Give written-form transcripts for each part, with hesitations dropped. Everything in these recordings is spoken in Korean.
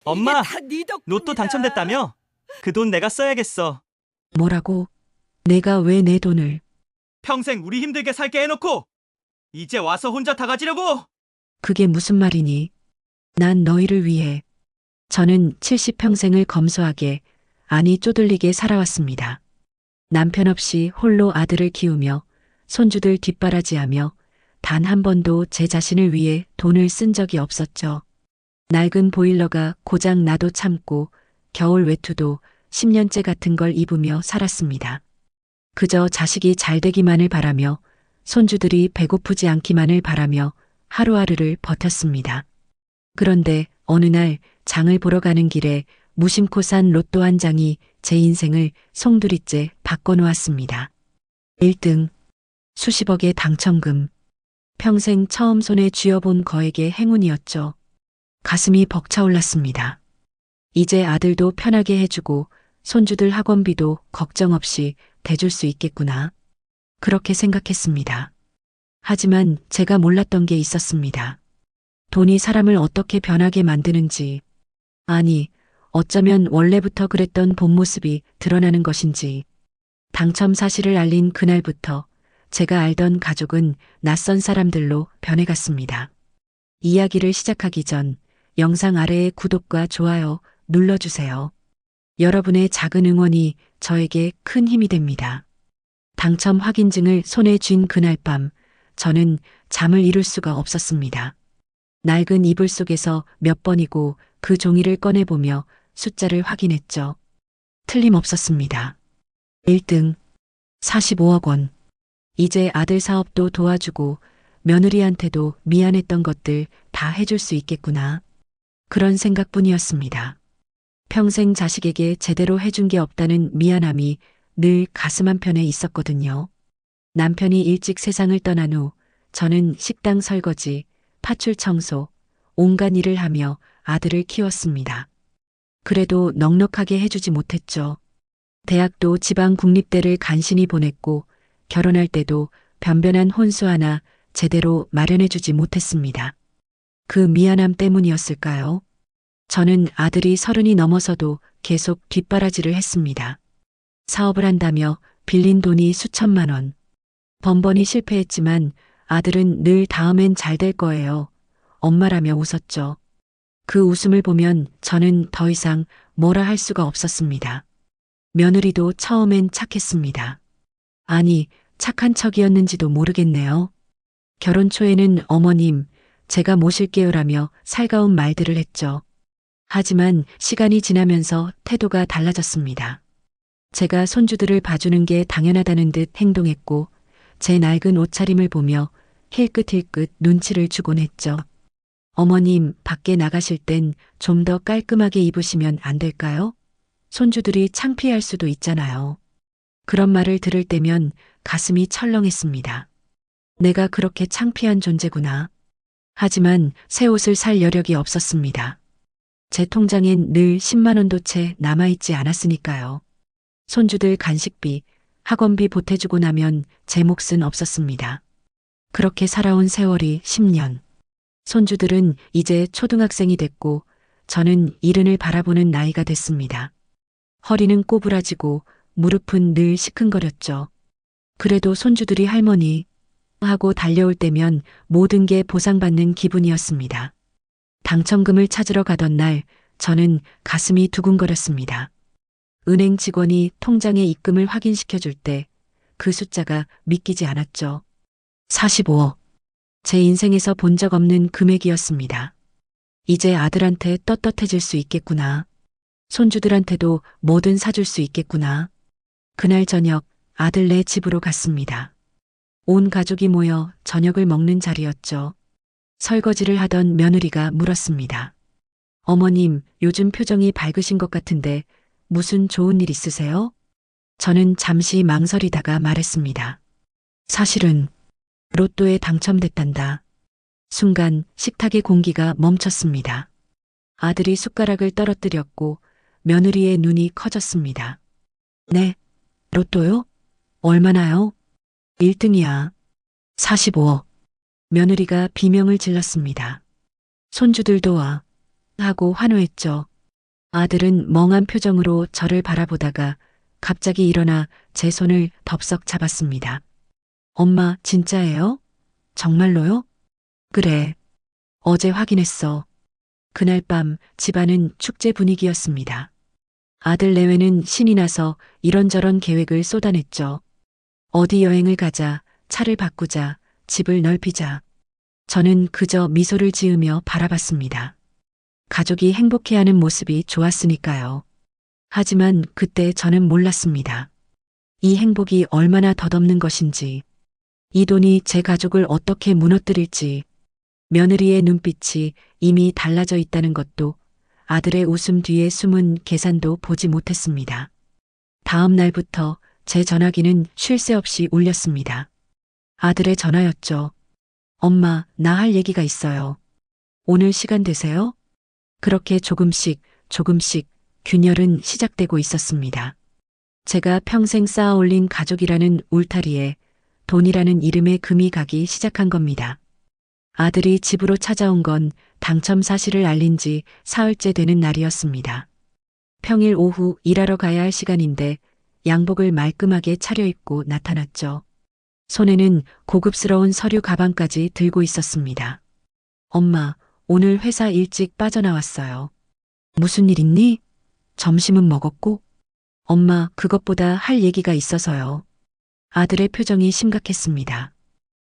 엄마, 다 네 로또 덕분이다. 당첨됐다며? 그 돈 내가 써야겠어. 뭐라고? 내가 왜 내 돈을? 평생 우리 힘들게 살게 해놓고 이제 와서 혼자 다 가지려고? 그게 무슨 말이니? 난 너희를 위해. 저는 70평생을 검소하게, 아니 쪼들리게 살아왔습니다. 남편 없이 홀로 아들을 키우며 손주들 뒷바라지하며 단 한 번도 제 자신을 위해 돈을 쓴 적이 없었죠. 낡은 보일러가 고장 나도 참고 겨울 외투도 10년째 같은 걸 입으며 살았습니다. 그저 자식이 잘 되기만을 바라며 손주들이 배고프지 않기만을 바라며 하루하루를 버텼습니다. 그런데 어느 날 장을 보러 가는 길에 무심코 산 로또 한 장이 제 인생을 송두리째 바꿔놓았습니다. 1등, 수십억의 당첨금. 평생 처음 손에 쥐어본 거액의 행운이었죠. 가슴이 벅차올랐습니다. 이제 아들도 편하게 해주고 손주들 학원비도 걱정 없이 대줄 수 있겠구나. 그렇게 생각했습니다. 하지만 제가 몰랐던 게 있었습니다. 돈이 사람을 어떻게 변하게 만드는지, 아니, 어쩌면 원래부터 그랬던 본 모습이 드러나는 것인지. 당첨 사실을 알린 그날부터 제가 알던 가족은 낯선 사람들로 변해갔습니다. 이야기를 시작하기 전 영상 아래에 구독과 좋아요 눌러주세요. 여러분의 작은 응원이 저에게 큰 힘이 됩니다. 당첨 확인증을 손에 쥔 그날 밤, 저는 잠을 이룰 수가 없었습니다. 낡은 이불 속에서 몇 번이고 그 종이를 꺼내보며 숫자를 확인했죠. 틀림없었습니다. 1등, 45억 원. 이제 아들 사업도 도와주고 며느리한테도 미안했던 것들 다 해줄 수 있겠구나. 그런 생각뿐이었습니다. 평생 자식에게 제대로 해준 게 없다는 미안함이 늘 가슴 한편에 있었거든요. 남편이 일찍 세상을 떠난 후 저는 식당 설거지, 파출 청소, 온갖 일을 하며 아들을 키웠습니다. 그래도 넉넉하게 해주지 못했죠. 대학도 지방 국립대를 간신히 보냈고 결혼할 때도 변변한 혼수 하나 제대로 마련해주지 못했습니다. 그 미안함 때문이었을까요? 저는 아들이 30이 넘어서도 계속 뒷바라지를 했습니다. 사업을 한다며 빌린 돈이 수천만 원. 번번이 실패했지만 아들은 늘 다음엔 잘 될 거예요. 엄마라며 웃었죠. 그 웃음을 보면 저는 더 이상 뭐라 할 수가 없었습니다. 며느리도 처음엔 착했습니다. 아니, 착한 척이었는지도 모르겠네요. 결혼 초에는 어머님, 제가 모실게요라며 살가운 말들을 했죠. 하지만 시간이 지나면서 태도가 달라졌습니다. 제가 손주들을 봐주는 게 당연하다는 듯 행동했고 제 낡은 옷차림을 보며 힐끗힐끗 눈치를 주곤 했죠. 어머님, 밖에 나가실 땐 좀 더 깔끔하게 입으시면 안 될까요? 손주들이 창피할 수도 있잖아요. 그런 말을 들을 때면 가슴이 철렁했습니다. 내가 그렇게 창피한 존재구나. 하지만 새 옷을 살 여력이 없었습니다. 제 통장엔 늘 10만 원도 채 남아있지 않았으니까요. 손주들 간식비, 학원비 보태주고 나면 제 몫은 없었습니다. 그렇게 살아온 세월이 10년. 손주들은 이제 초등학생이 됐고 저는 이른을 바라보는 나이가 됐습니다. 허리는 꼬부라지고 무릎은 늘 시큰거렸죠. 그래도 손주들이 할머니 하고 달려올 때면 모든 게 보상받는 기분이었습니다. 당첨금을 찾으러 가던 날 저는 가슴이 두근거렸습니다. 은행 직원이 통장에 입금을 확인시켜 줄 때 그 숫자가 믿기지 않았죠. 45억. 제 인생에서 본 적 없는 금액이었습니다. 이제 아들한테 떳떳해질 수 있겠구나. 손주들한테도 뭐든 사줄 수 있겠구나. 그날 저녁 아들네 집으로 갔습니다. 온 가족이 모여 저녁을 먹는 자리였죠. 설거지를 하던 며느리가 물었습니다. 어머님, 요즘 표정이 밝으신 것 같은데 무슨 좋은 일 있으세요? 저는 잠시 망설이다가 말했습니다. 사실은 로또에 당첨됐단다. 순간 식탁의 공기가 멈췄습니다. 아들이 숟가락을 떨어뜨렸고 며느리의 눈이 커졌습니다. 네, 로또요? 얼마나요? 1등이야. 45억. 며느리가 비명을 질렀습니다. 손주들도 와. 하고 환호했죠. 아들은 멍한 표정으로 저를 바라보다가 갑자기 일어나 제 손을 덥석 잡았습니다. 엄마, 진짜예요? 정말로요? 그래. 어제 확인했어. 그날 밤 집안은 축제 분위기였습니다. 아들 내외는 신이 나서 이런저런 계획을 쏟아냈죠. 어디 여행을 가자, 차를 바꾸자, 집을 넓히자. 저는 그저 미소를 지으며 바라봤습니다. 가족이 행복해하는 모습이 좋았으니까요. 하지만 그때 저는 몰랐습니다. 이 행복이 얼마나 덧없는 것인지, 이 돈이 제 가족을 어떻게 무너뜨릴지, 며느리의 눈빛이 이미 달라져 있다는 것도, 아들의 웃음 뒤에 숨은 계산도 보지 못했습니다. 다음 날부터 제 전화기는 쉴 새 없이 울렸습니다. 아들의 전화였죠. 엄마, 나 할 얘기가 있어요. 오늘 시간 되세요? 그렇게 조금씩 균열은 시작되고 있었습니다. 제가 평생 쌓아 올린 가족이라는 울타리에 돈이라는 이름의 금이 가기 시작한 겁니다. 아들이 집으로 찾아온 건 당첨 사실을 알린 지 사흘째 되는 날이었습니다. 평일 오후 일하러 가야 할 시간인데 양복을 말끔하게 차려입고 나타났죠. 손에는 고급스러운 서류 가방까지 들고 있었습니다. 엄마, 오늘 회사 일찍 빠져나왔어요. 무슨 일 있니? 점심은 먹었고? 엄마, 그것보다 할 얘기가 있어서요. 아들의 표정이 심각했습니다.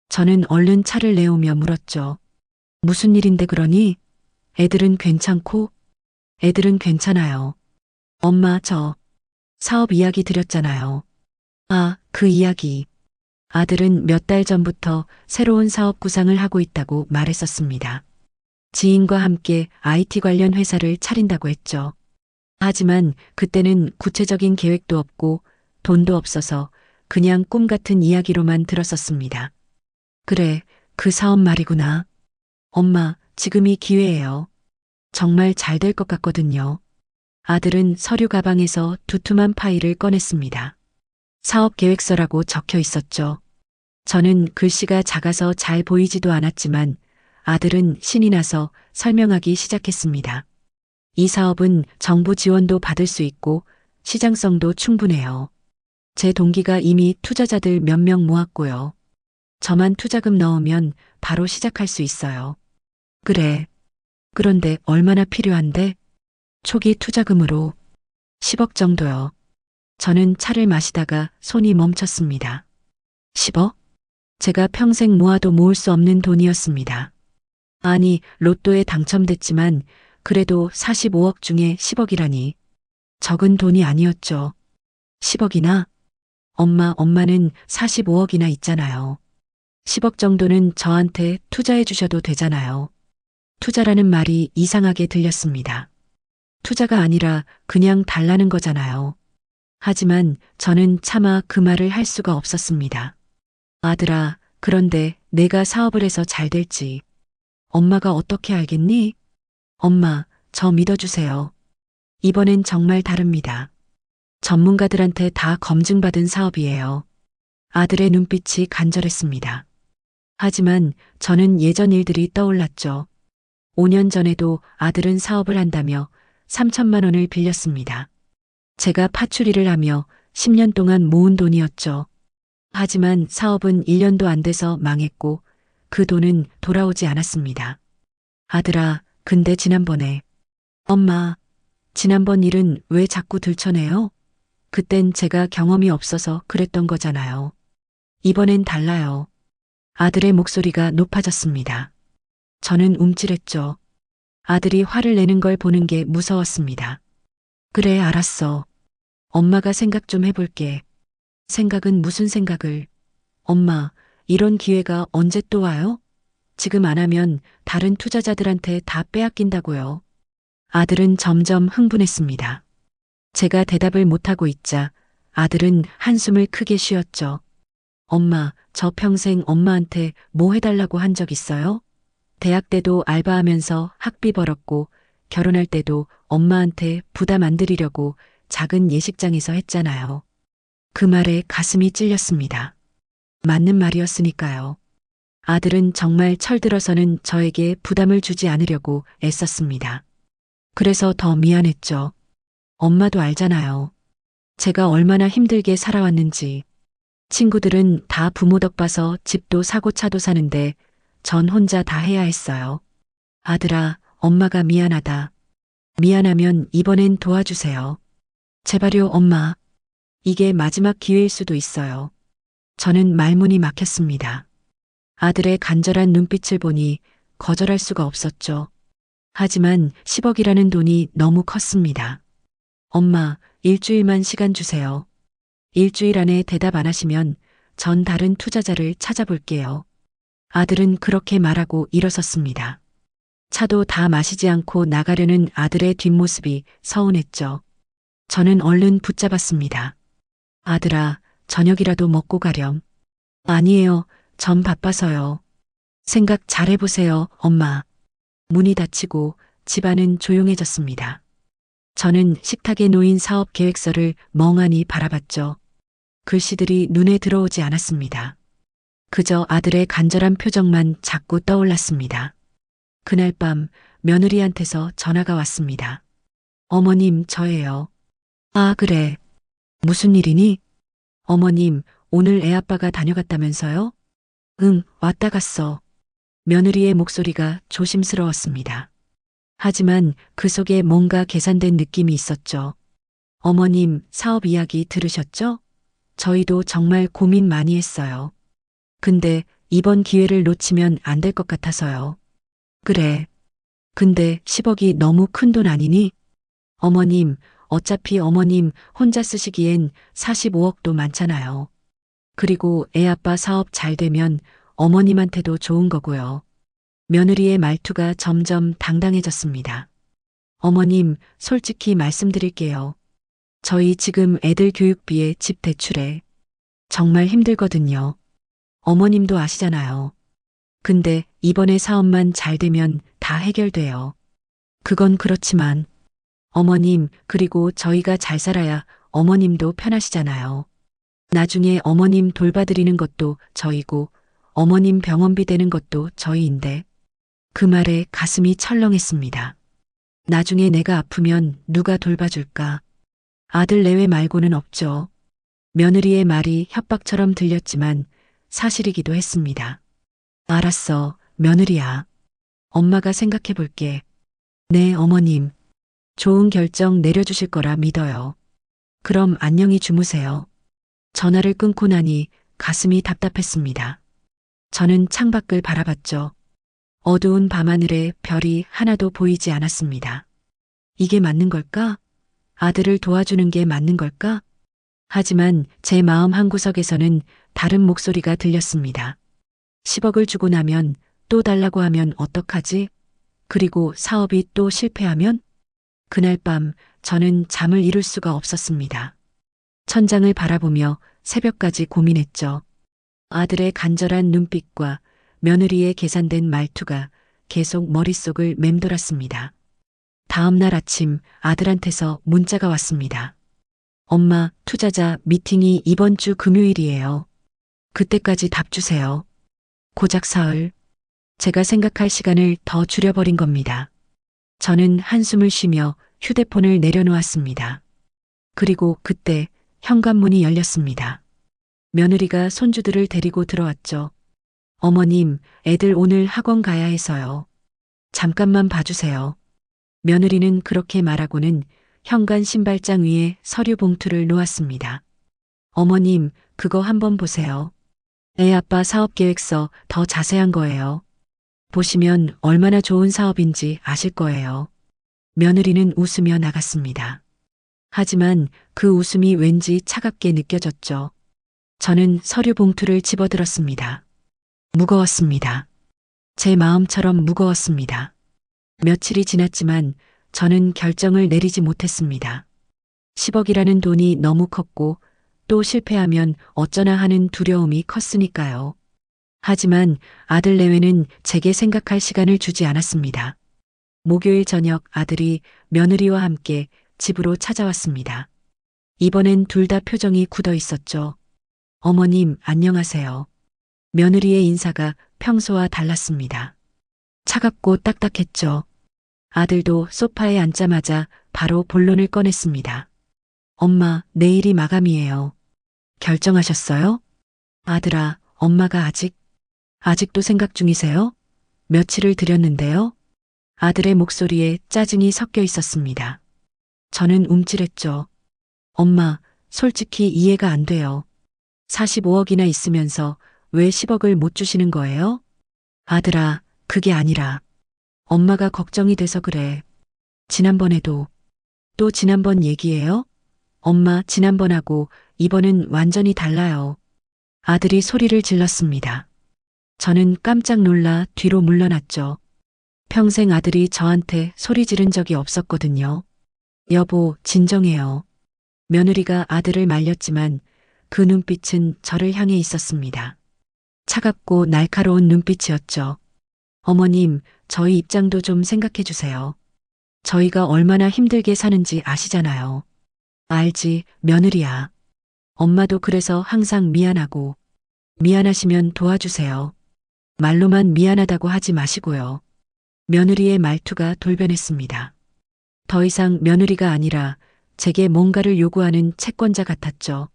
저는 얼른 차를 내오며 물었죠. 무슨 일인데 그러니? 애들은 괜찮고? 애들은 괜찮아요. 엄마, 저 사업 이야기 드렸잖아요. 아, 그 이야기. 아들은 몇 달 전부터 새로운 사업 구상을 하고 있다고 말했었습니다. 지인과 함께 IT 관련 회사를 차린다고 했죠. 하지만 그때는 구체적인 계획도 없고 돈도 없어서 그냥 꿈 같은 이야기로만 들었었습니다. 그래, 그 사업 말이구나. 엄마, 지금이 기회예요. 정말 잘 될 것 같거든요. 아들은 서류 가방에서 두툼한 파일을 꺼냈습니다. 사업 계획서라고 적혀 있었죠. 저는 글씨가 작아서 잘 보이지도 않았지만 아들은 신이 나서 설명하기 시작했습니다. 이 사업은 정부 지원도 받을 수 있고 시장성도 충분해요. 제 동기가 이미 투자자들 몇 명 모았고요. 저만 투자금 넣으면 바로 시작할 수 있어요. 그래. 그런데 얼마나 필요한데? 초기 투자금으로 10억 정도요. 저는 차를 마시다가 손이 멈췄습니다. 10억? 제가 평생 모아도 모을 수 없는 돈이었습니다. 아니, 로또에 당첨됐지만 그래도 45억 중에 10억이라니. 적은 돈이 아니었죠. 10억이나? 엄마는 45억이나 있잖아요. 10억 정도는 저한테 투자해 주셔도 되잖아요. 투자라는 말이 이상하게 들렸습니다. 투자가 아니라 그냥 달라는 거잖아요. 하지만 저는 차마 그 말을 할 수가 없었습니다. 아들아, 그런데 내가 사업을 해서 잘 될지 엄마가 어떻게 알겠니? 엄마, 저 믿어주세요. 이번엔 정말 다릅니다. 전문가들한테 다 검증받은 사업이에요. 아들의 눈빛이 간절했습니다. 하지만 저는 예전 일들이 떠올랐죠. 5년 전에도 아들은 사업을 한다며 3천만 원을 빌렸습니다. 제가 파출이를 하며 10년 동안 모은 돈이었죠. 하지만 사업은 1년도 안 돼서 망했고 그 돈은 돌아오지 않았습니다. 아들아, 근데 지난번에 엄마, 지난번 일은 왜 자꾸 들춰내요? 그땐 제가 경험이 없어서 그랬던 거잖아요. 이번엔 달라요. 아들의 목소리가 높아졌습니다. 저는 움찔했죠. 아들이 화를 내는 걸 보는 게 무서웠습니다. 그래, 알았어. 엄마가 생각 좀 해볼게. 생각은 무슨 생각을? 엄마, 이런 기회가 언제 또 와요? 지금 안 하면 다른 투자자들한테 다 빼앗긴다고요. 아들은 점점 흥분했습니다. 제가 대답을 못하고 있자 아들은 한숨을 크게 쉬었죠. 엄마, 저 평생 엄마한테 뭐 해달라고 한 적 있어요? 대학 때도 알바하면서 학비 벌었고 결혼할 때도 엄마한테 부담 안 드리려고 작은 예식장에서 했잖아요. 그 말에 가슴이 찔렸습니다. 맞는 말이었으니까요. 아들은 정말 철들어서는 저에게 부담을 주지 않으려고 애썼습니다. 그래서 더 미안했죠. 엄마도 알잖아요. 제가 얼마나 힘들게 살아왔는지. 친구들은 다 부모 덕 봐서 집도 사고 차도 사는데 전 혼자 다 해야 했어요. 아들아, 엄마가 미안하다. 미안하면 이번엔 도와주세요. 제발요, 엄마. 이게 마지막 기회일 수도 있어요. 저는 말문이 막혔습니다. 아들의 간절한 눈빛을 보니 거절할 수가 없었죠. 하지만 10억이라는 돈이 너무 컸습니다. 엄마, 일주일만 시간 주세요. 일주일 안에 대답 안 하시면 전 다른 투자자를 찾아볼게요. 아들은 그렇게 말하고 일어섰습니다. 차도 다 마시지 않고 나가려는 아들의 뒷모습이 서운했죠. 저는 얼른 붙잡았습니다. 아들아, 저녁이라도 먹고 가렴. 아니에요. 전 바빠서요. 생각 잘 해보세요, 엄마. 문이 닫히고 집안은 조용해졌습니다. 저는 식탁에 놓인 사업 계획서를 멍하니 바라봤죠. 글씨들이 눈에 들어오지 않았습니다. 그저 아들의 간절한 표정만 자꾸 떠올랐습니다. 그날 밤 며느리한테서 전화가 왔습니다. 어머님, 저예요. 아, 그래. 무슨 일이니? 어머님, 오늘 애아빠가 다녀갔다면서요? 응, 왔다 갔어. 며느리의 목소리가 조심스러웠습니다. 하지만 그 속에 뭔가 계산된 느낌이 있었죠. 어머님, 사업 이야기 들으셨죠? 저희도 정말 고민 많이 했어요. 근데 이번 기회를 놓치면 안 될 것 같아서요. 그래. 근데 10억이 너무 큰 돈 아니니? 어머님, 어차피 어머님 혼자 쓰시기엔 45억도 많잖아요. 그리고 애아빠 사업 잘 되면 어머님한테도 좋은 거고요. 며느리의 말투가 점점 당당해졌습니다. 어머님, 솔직히 말씀드릴게요. 저희 지금 애들 교육비에 집 대출에 정말 힘들거든요. 어머님도 아시잖아요. 근데 이번에 사업만 잘 되면 다 해결돼요. 그건 그렇지만 어머님, 그리고 저희가 잘 살아야 어머님도 편하시잖아요. 나중에 어머님 돌봐드리는 것도 저희고 어머님 병원비 되는 것도 저희인데. 그 말에 가슴이 철렁했습니다. 나중에 내가 아프면 누가 돌봐줄까? 아들 내외 말고는 없죠. 며느리의 말이 협박처럼 들렸지만 사실이기도 했습니다. 알았어, 며느리야. 엄마가 생각해 볼게. 네, 어머님. 좋은 결정 내려주실 거라 믿어요. 그럼 안녕히 주무세요. 전화를 끊고 나니 가슴이 답답했습니다. 저는 창밖을 바라봤죠. 어두운 밤하늘에 별이 하나도 보이지 않았습니다. 이게 맞는 걸까? 아들을 도와주는 게 맞는 걸까? 하지만 제 마음 한구석에서는 다른 목소리가 들렸습니다. 10억을 주고 나면 또 달라고 하면 어떡하지? 그리고 사업이 또 실패하면? 그날 밤 저는 잠을 이룰 수가 없었습니다. 천장을 바라보며 새벽까지 고민했죠. 아들의 간절한 눈빛과 며느리의 계산된 말투가 계속 머릿속을 맴돌았습니다. 다음 날 아침 아들한테서 문자가 왔습니다. 엄마, 투자자 미팅이 이번 주 금요일이에요. 그때까지 답 주세요. 고작 사흘. 제가 생각할 시간을 더 줄여버린 겁니다. 저는 한숨을 쉬며 휴대폰을 내려놓았습니다. 그리고 그때 현관문이 열렸습니다. 며느리가 손주들을 데리고 들어왔죠. 어머님, 애들 오늘 학원 가야 해서요. 잠깐만 봐주세요. 며느리는 그렇게 말하고는 현관 신발장 위에 서류 봉투를 놓았습니다. 어머님, 그거 한번 보세요. 애아빠 사업계획서 더 자세한 거예요. 보시면 얼마나 좋은 사업인지 아실 거예요. 며느리는 웃으며 나갔습니다. 하지만 그 웃음이 왠지 차갑게 느껴졌죠. 저는 서류 봉투를 집어들었습니다. 무거웠습니다. 제 마음처럼 무거웠습니다. 며칠이 지났지만 저는 결정을 내리지 못했습니다. 10억이라는 돈이 너무 컸고 또 실패하면 어쩌나 하는 두려움이 컸으니까요. 하지만 아들 내외는 제게 생각할 시간을 주지 않았습니다. 목요일 저녁 아들이 며느리와 함께 집으로 찾아왔습니다. 이번엔 둘 다 표정이 굳어 있었죠. 어머님, 안녕하세요. 며느리의 인사가 평소와 달랐습니다. 차갑고 딱딱했죠. 아들도 소파에 앉자마자 바로 본론을 꺼냈습니다. 엄마, 내일이 마감이에요. 결정하셨어요? 아들아, 엄마가 아직도 생각 중이세요? 며칠을 드렸는데요. 아들의 목소리에 짜증이 섞여 있었습니다. 저는 움찔했죠. 엄마, 솔직히 이해가 안 돼요. 45억이나 있으면서 왜 10억을 못 주시는 거예요? 아들아, 그게 아니라 엄마가 걱정이 돼서 그래. 지난번에도 또 지난번 얘기예요? 엄마, 지난번하고 이번은 완전히 달라요. 아들이 소리를 질렀습니다. 저는 깜짝 놀라 뒤로 물러났죠. 평생 아들이 저한테 소리 지른 적이 없었거든요. 여보, 진정해요. 며느리가 아들을 말렸지만 그 눈빛은 저를 향해 있었습니다. 차갑고 날카로운 눈빛이었죠. 어머님, 저희 입장도 좀 생각해 주세요. 저희가 얼마나 힘들게 사는지 아시잖아요. 알지, 며느리야. 엄마도 그래서 항상 미안하고, 미안하시면 도와주세요. 말로만 미안하다고 하지 마시고요. 며느리의 말투가 돌변했습니다. 더 이상 며느리가 아니라 제게 뭔가를 요구하는 채권자 같았죠.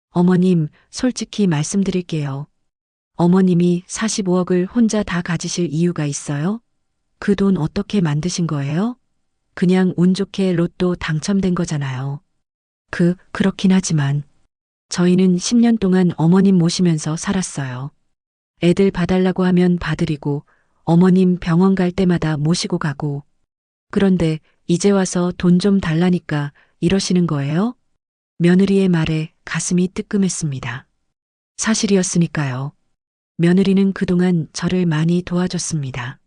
어머님, 솔직히 말씀드릴게요. 어머님이 45억을 혼자 다 가지실 이유가 있어요? 그 돈 어떻게 만드신 거예요? 그냥 운 좋게 로또 당첨된 거잖아요. 그렇긴 하지만 저희는 10년 동안 어머님 모시면서 살았어요. 애들 봐달라고 하면 봐드리고 어머님 병원 갈 때마다 모시고 가고 그런데 이제 와서 돈 좀 달라니까 이러시는 거예요? 며느리의 말에 가슴이 뜨끔했습니다. 사실이었으니까요. 며느리는 그동안 저를 많이 도와줬습니다.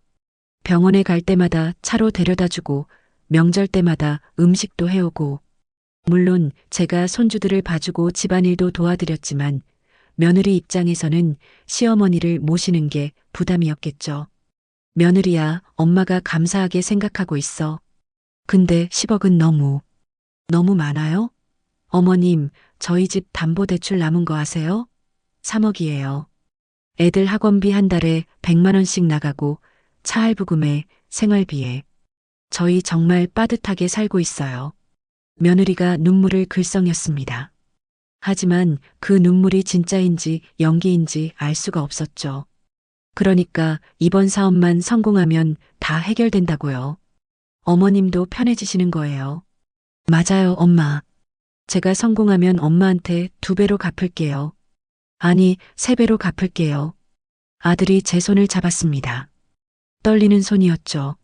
병원에 갈 때마다 차로 데려다 주고 명절 때마다 음식도 해오고 물론 제가 손주들을 봐주고 집안일도 도와드렸지만 며느리 입장에서는 시어머니를 모시는 게 부담이었겠죠. 며느리야, 엄마가 감사하게 생각하고 있어. 근데 10억은 너무 많아요? 어머님, 저희 집 담보대출 남은 거 아세요? 3억이에요. 애들 학원비 한 달에 100만 원씩 나가고 차 할부금에 생활비에 저희 정말 빠듯하게 살고 있어요. 며느리가 눈물을 글썽였습니다. 하지만 그 눈물이 진짜인지 연기인지 알 수가 없었죠. 그러니까 이번 사업만 성공하면 다 해결된다고요. 어머님도 편해지시는 거예요. 맞아요, 엄마. 제가 성공하면 엄마한테 2배로 갚을게요. 아니, 3배로 갚을게요. 아들이 제 손을 잡았습니다. 떨리는 손이었죠.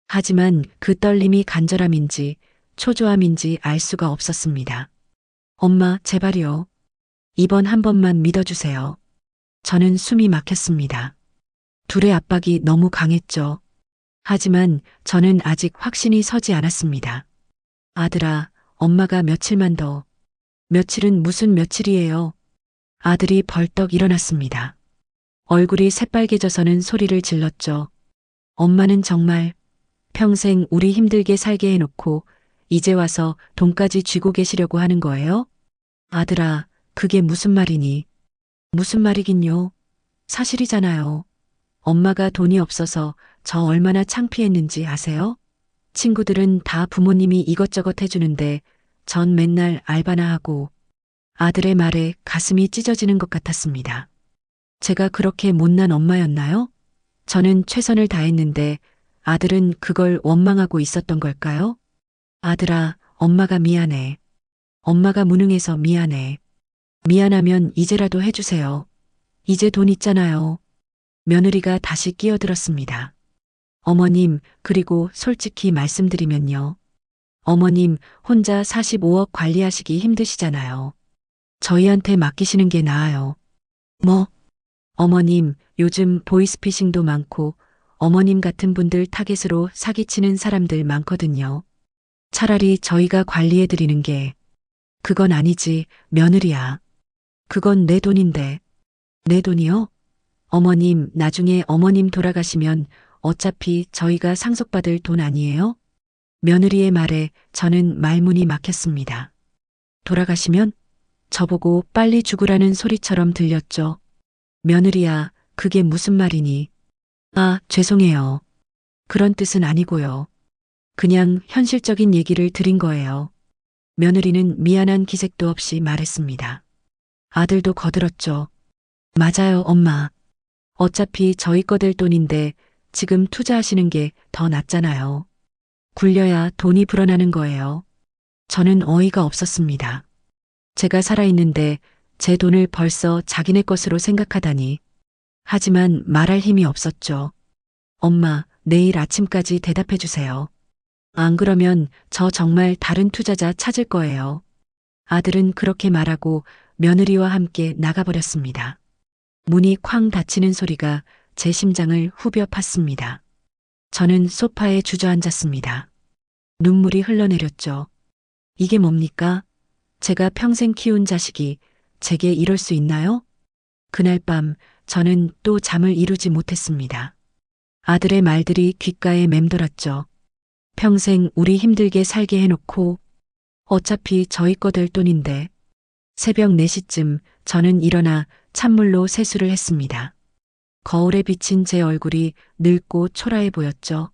하지만 그 떨림이 간절함인지 초조함인지 알 수가 없었습니다. 엄마, 제발요. 이번 한 번만 믿어주세요. 저는 숨이 막혔습니다. 둘의 압박이 너무 강했죠. 하지만 저는 아직 확신이 서지 않았습니다. 아들아, 엄마가 며칠만 더. 며칠은 무슨 며칠이에요? 아들이 벌떡 일어났습니다. 얼굴이 새빨개져서는 소리를 질렀죠. 엄마는 정말 평생 우리 힘들게 살게 해놓고 이제 와서 돈까지 쥐고 계시려고 하는 거예요? 아들아, 그게 무슨 말이니? 무슨 말이긴요. 사실이잖아요. 엄마가 돈이 없어서 저 얼마나 창피했는지 아세요? 친구들은 다 부모님이 이것저것 해주는데 전 맨날 알바나 하고 아들의 말에 가슴이 찢어지는 것 같았습니다. 제가 그렇게 못난 엄마였나요? 저는 최선을 다했는데 아들은 그걸 원망하고 있었던 걸까요? 아들아, 엄마가 미안해. 엄마가 무능해서 미안해. 미안하면 이제라도 해주세요. 이제 돈 있잖아요. 며느리가 다시 끼어들었습니다. 어머님, 그리고 솔직히 말씀드리면요. 어머님, 혼자 45억 관리하시기 힘드시잖아요. 저희한테 맡기시는 게 나아요. 뭐? 어머님, 요즘 보이스피싱도 많고 어머님 같은 분들 타겟으로 사기치는 사람들 많거든요. 차라리 저희가 관리해드리는 게 그건 아니지, 며느리야. 그건 내 돈인데. 내 돈이요? 어머님, 나중에 어머님 돌아가시면 어차피 저희가 상속받을 돈 아니에요? 며느리의 말에 저는 말문이 막혔습니다. 돌아가시면? 저보고 빨리 죽으라는 소리처럼 들렸죠. 며느리야, 그게 무슨 말이니? 아, 죄송해요. 그런 뜻은 아니고요. 그냥 현실적인 얘기를 드린 거예요. 며느리는 미안한 기색도 없이 말했습니다. 아들도 거들었죠. 맞아요, 엄마. 어차피 저희 거 될 돈인데 지금 투자하시는 게 더 낫잖아요. 굴려야 돈이 불어나는 거예요. 저는 어이가 없었습니다. 제가 살아있는데 제 돈을 벌써 자기네 것으로 생각하다니. 하지만 말할 힘이 없었죠. 엄마, 내일 아침까지 대답해 주세요. 안 그러면 저 정말 다른 투자자 찾을 거예요. 아들은 그렇게 말하고 며느리와 함께 나가버렸습니다. 문이 쾅 닫히는 소리가 제 심장을 후벼 팠습니다. 저는 소파에 주저앉았습니다. 눈물이 흘러내렸죠. 이게 뭡니까? 제가 평생 키운 자식이 제게 이럴 수 있나요? 그날 밤 저는 또 잠을 이루지 못했습니다. 아들의 말들이 귓가에 맴돌았죠. 평생 우리 힘들게 살게 해놓고 어차피 저희 거 될 돈인데. 새벽 4시쯤 저는 일어나 찬물로 세수를 했습니다. 거울에 비친 제 얼굴이 늙고 초라해 보였죠.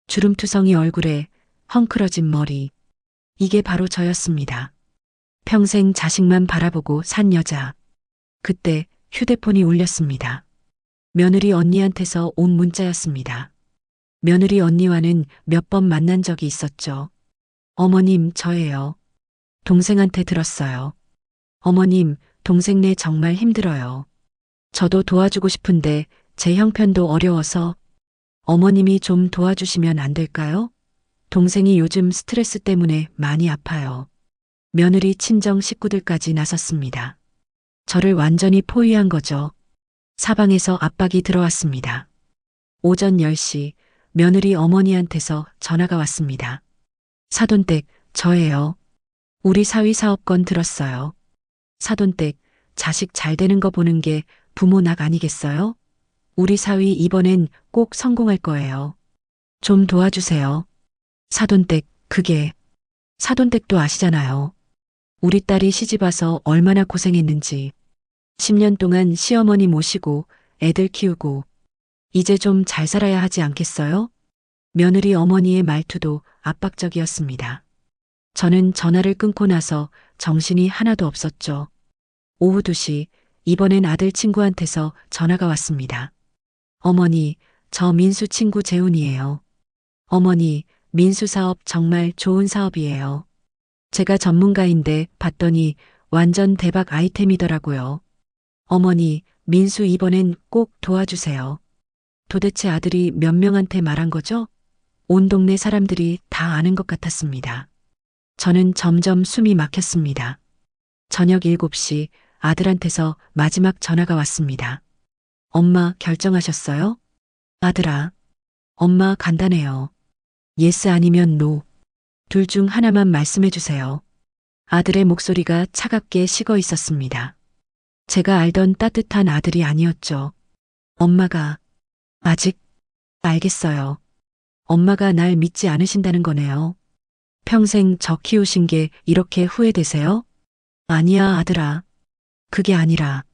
주름투성이 얼굴에 헝클어진 머리. 이게 바로 저였습니다. 평생 자식만 바라보고 산 여자. 그때 휴대폰이 울렸습니다. 며느리 언니한테서 온 문자였습니다. 며느리 언니와는 몇 번 만난 적이 있었죠. 어머님, 저예요. 동생한테 들었어요. 어머님, 동생네 정말 힘들어요. 저도 도와주고 싶은데 제 형편도 어려워서 어머님이 좀 도와주시면 안 될까요? 동생이 요즘 스트레스 때문에 많이 아파요. 며느리 친정 식구들까지 나섰습니다. 저를 완전히 포위한 거죠. 사방에서 압박이 들어왔습니다. 오전 10시 며느리 어머니한테서 전화가 왔습니다. 사돈댁, 저예요. 우리 사위 사업권 들었어요. 사돈댁, 자식 잘 되는 거 보는 게 부모 낙 아니겠어요? 우리 사위 이번엔 꼭 성공할 거예요. 좀 도와주세요. 사돈댁, 그게. 사돈댁도 아시잖아요. 우리 딸이 시집와서 얼마나 고생했는지. 10년 동안 시어머니 모시고 애들 키우고 이제 좀 잘 살아야 하지 않겠어요? 며느리 어머니의 말투도 압박적이었습니다. 저는 전화를 끊고 나서 정신이 하나도 없었죠. 오후 2시, 이번엔 아들 친구한테서 전화가 왔습니다. 어머니, 저 민수 친구 재훈이에요. 어머니, 민수 사업 정말 좋은 사업이에요. 제가 전문가인데 봤더니 완전 대박 아이템이더라고요. 어머니, 민수 이번엔 꼭 도와주세요. 도대체 아들이 몇 명한테 말한 거죠? 온 동네 사람들이 다 아는 것 같았습니다. 저는 점점 숨이 막혔습니다. 저녁 7시 아들한테서 마지막 전화가 왔습니다. 엄마 결정하셨어요? 아들아, 엄마 간단해요. 예스 아니면 노. 둘 중 하나만 말씀해 주세요. 아들의 목소리가 차갑게 식어 있었습니다. 제가 알던 따뜻한 아들이 아니었죠. 엄마가 아직 알겠어요. 엄마가 날 믿지 않으신다는 거네요. 평생 저 키우신 게 이렇게 후회되세요? 아니야, 아들아. 그게 아니라.